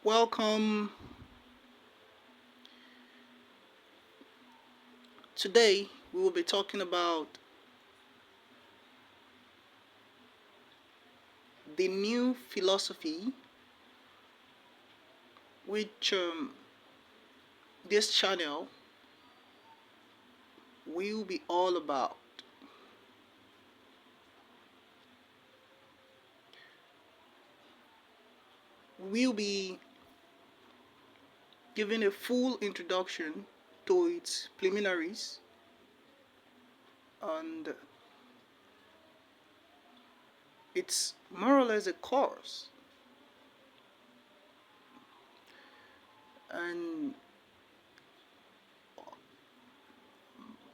Welcome. Today we will be talking about the new philosophy which this channel will be all about. We'll be giving a full introduction to its preliminaries and it's more or less a course. And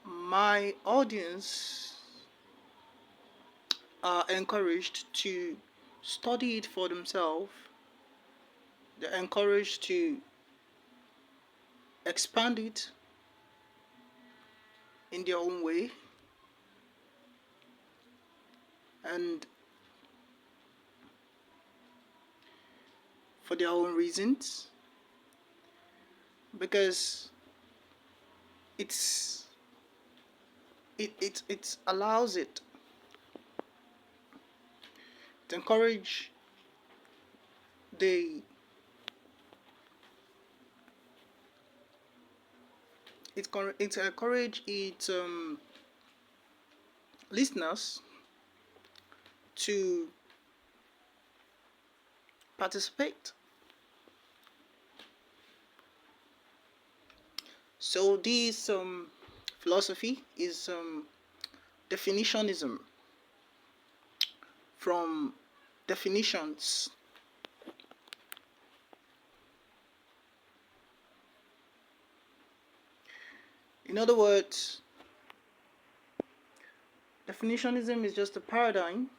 my audience are encouraged to study it for themselves. They're encouraged to expand it in their own way and for their own reasons because it's it allows it to encourage the it encourage its listeners to participate. So this philosophy is definitionism from definitions. In other words, definitionism is just a paradigm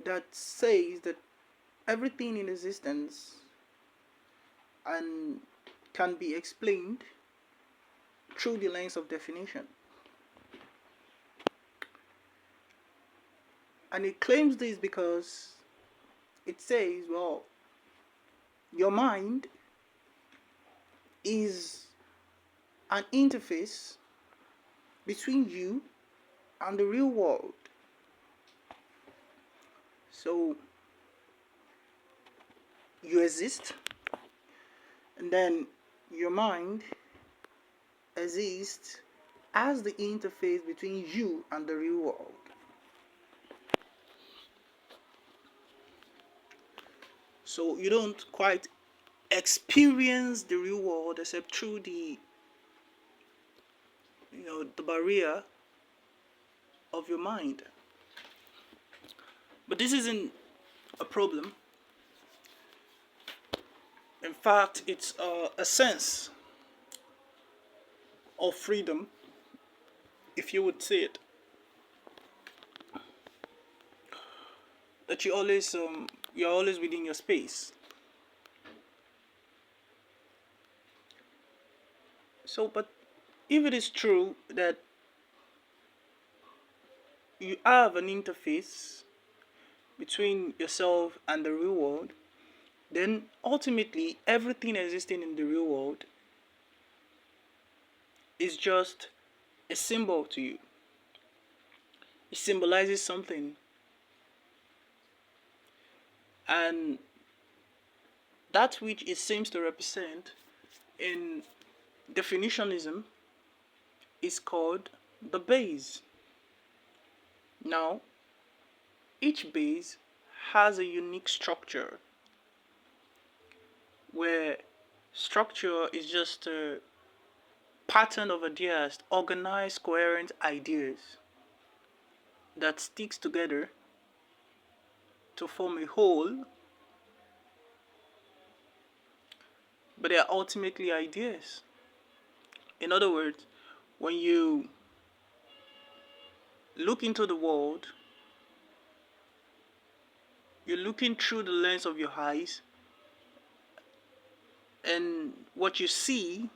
that says that everything in existence and can be explained through the lens of definition. And it claims this because it says, well, your mind is an interface between you and the real world. So you exist, and then your mind exists as the interface between you and the real world. So you don't quite experience the real world except through the barrier of your mind. But this isn't a problem. In fact, it's a sense of freedom, if you would say it, that you're always within your space. So, but if it is true that you have an interface between yourself and the real world, then ultimately everything existing in the real world is just a symbol to you. It symbolizes something. And that which it seems to represent in definitionism is called the base. Now, each base has a unique structure where structure is just a pattern of ideas, organized, coherent ideas that sticks together to form a whole, but they are ultimately ideas. In other words, when you look into the world, you're looking through the lens of your eyes, and what you see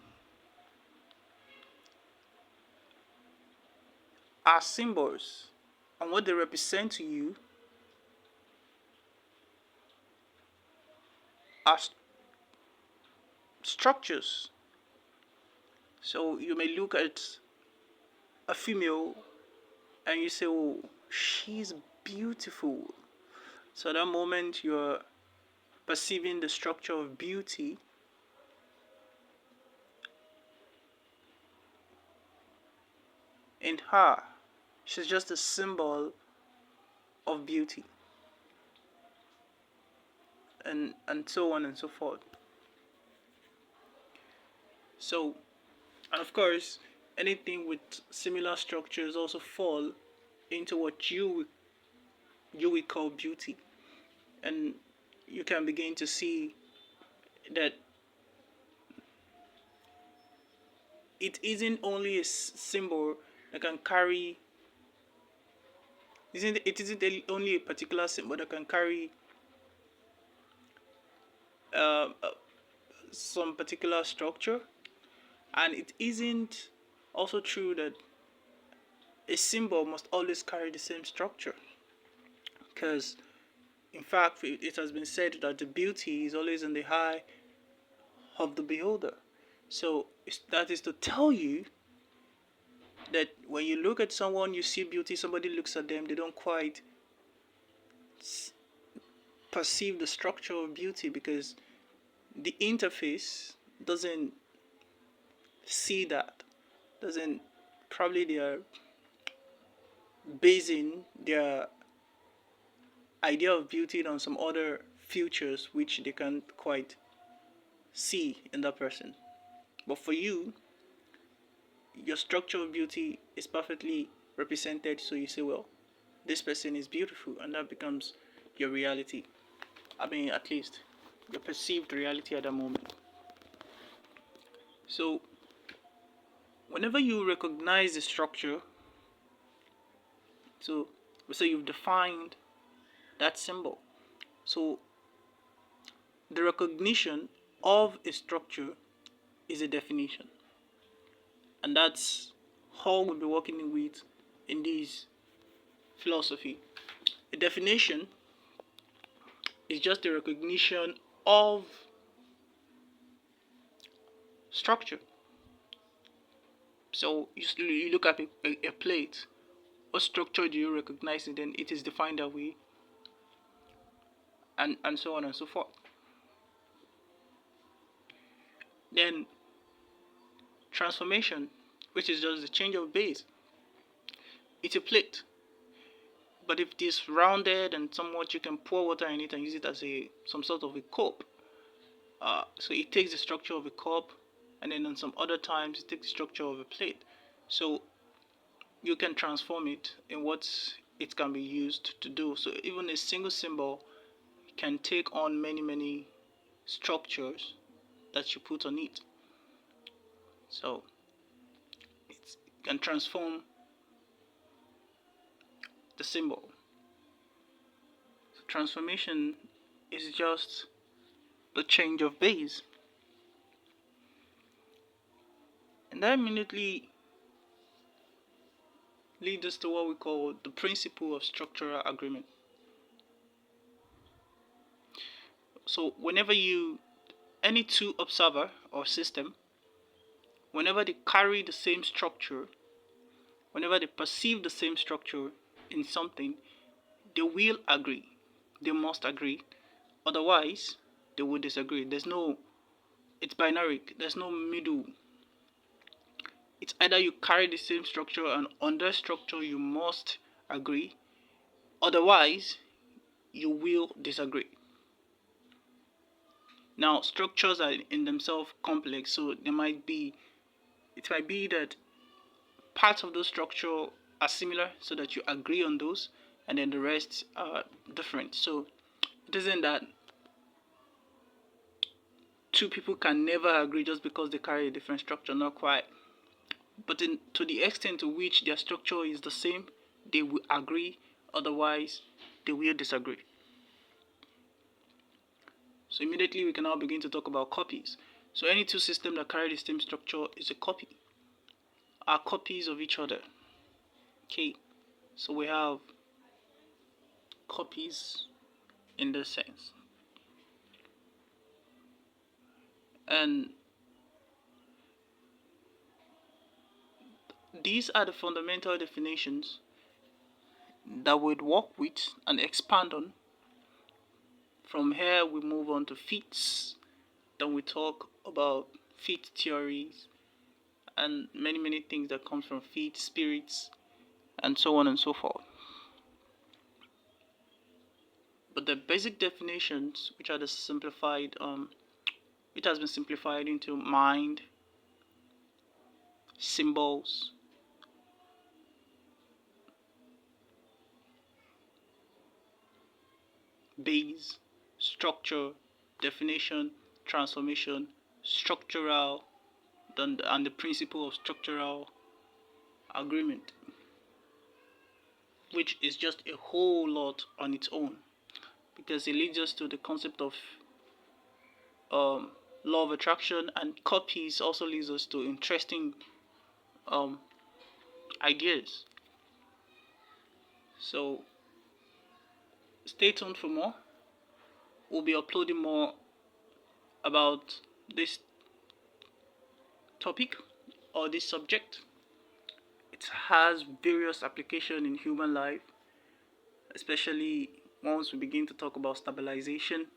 are symbols, and what they represent to you are structures. So you may look at a female and you say, oh, she's beautiful. So at that moment you're perceiving the structure of beauty in her. She's just a symbol of beauty. And so on and so forth. So, and of course, anything with similar structures also fall into what you would call beauty. And you can begin to see that it isn't only a symbol that can carry, it isn't only a particular symbol that can carry uh, uh, some particular structure, and it isn't also true that a symbol must always carry the same structure, because in fact it has been said that the beauty is always in the eye of the beholder. So that is to tell you that when you look at someone, you see beauty, somebody looks at them, they don't quite perceive the structure of beauty because the interface doesn't see that, doesn't, probably they are basing their idea of beauty on some other features which they can't quite see in that person. But for you, your structure of beauty is perfectly represented, so you say, well, this person is beautiful, and that becomes your reality. I mean, at least your perceived reality at that moment. So whenever you recognize the structure, so you've defined that symbol. So the recognition of a structure is a definition, and that's how we'll be working with in this philosophy. A definition is just a recognition of structure. So you look at a plate. What structure do you recognize? And then it is defined that way, and so on and so forth. Then transformation, which is just the change of base. It's a plate, but if it is rounded and somewhat, you can pour water in it and use it as some sort of a cup. So it takes the structure of a cup, and then on some other times it takes the structure of a plate. So you can transform it in what it can be used to do. So even a single symbol can take on many structures that you put on it. So it can transform the symbol. So transformation is just the change of base. And that immediately leads us to what we call the principle of structural agreement. So whenever any two observer or system, whenever they carry the same structure, whenever they perceive the same structure in something, they will agree. They must agree. Otherwise, they will disagree. It's binary. There's no middle. It's either you carry the same structure, and on that structure you must agree. Otherwise, you will disagree. Now, structures are in themselves complex, so it might be that parts of those structure are similar, so that you agree on those, and then the rest are different. So it isn't that two people can never agree just because they carry a different structure, not quite. But to the extent to which their structure is the same, they will agree. Otherwise, they will disagree. So immediately we can now begin to talk about copies. So any two systems that carry the same structure is a copy. Are copies of each other. Okay. So we have copies in this sense. And these are the fundamental definitions that we'd work with and expand on. From here, we move on to feats. Then we talk about feat theories and many things that comes from feat, spirits, and so on and so forth. But the basic definitions, which are the simplified, it has been simplified into mind, symbols, base, structure, definition, transformation, structural, and the principle of structural agreement, which is just a whole lot on its own, because it leads us to the concept of um, law of attraction, and copies also leads us to interesting um, ideas. So stay tuned for more. We'll be uploading more about this topic or this subject. It has various applications in human life, especially once we begin to talk about stabilization,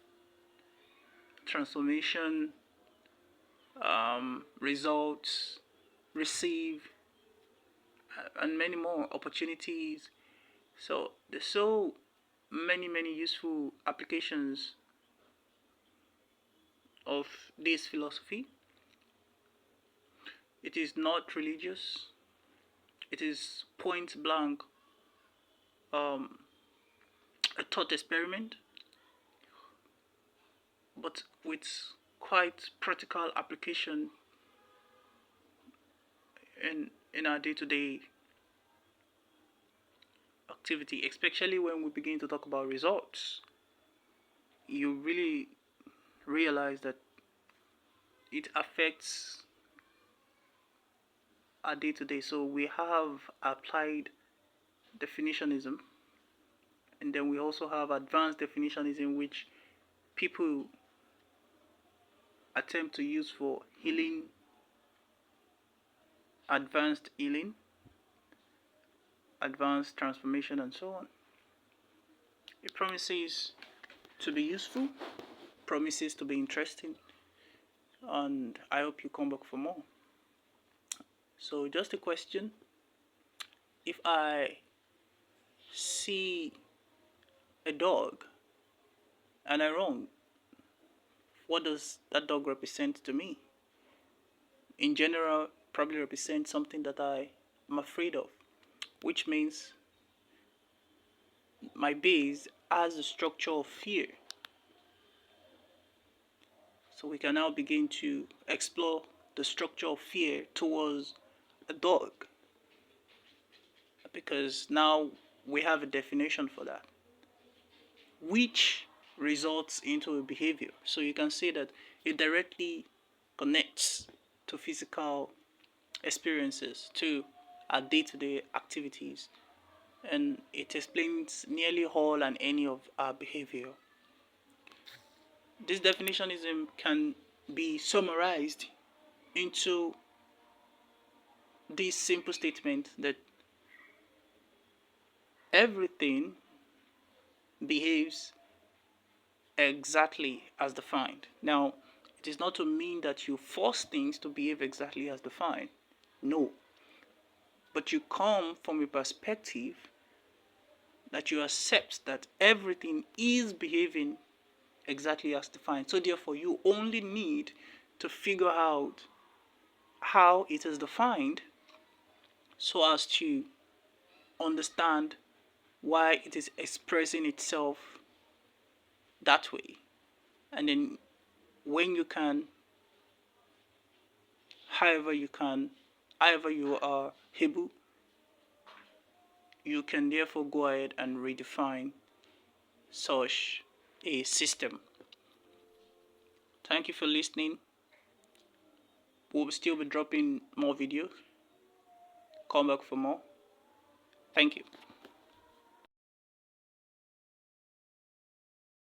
transformation, results, receive, and many more opportunities. So there's so many useful applications of this philosophy. It is not religious. It is point blank um, a thought experiment, but with quite practical application in our day-to-day activity, especially when we begin to talk about results. You really realize that it affects our day-to-day. So we have applied definitionism, and then we also have advanced definitionism, which people attempt to use for healing, advanced healing, advanced transformation, and so on. It promises to be useful, promises to be interesting, and I hope you come back for more. So just a question: if I see a dog and I run, what does that dog represent to me? In general, probably represent something that I am afraid of, which means my base has a structure of fear. So we can now begin to explore the structure of fear towards a dog, because now we have a definition for that, which results into a behavior. So you can say that it directly connects to physical experiences, to our day-to-day activities, and it explains nearly all and any of our behavior. This definitionism can be summarized into this simple statement that everything behaves exactly as defined. Now, it is not to mean that you force things to behave exactly as defined. No. But you come from a perspective that you accept that everything is behaving exactly as defined. So therefore, you only need to figure out how it is defined so as to understand why it is expressing itself that way. And then when you can, however you can, however you are able, you can therefore go ahead and redefine such a system. Thank you for listening. We'll still be dropping more videos. Come back for more. Thank you.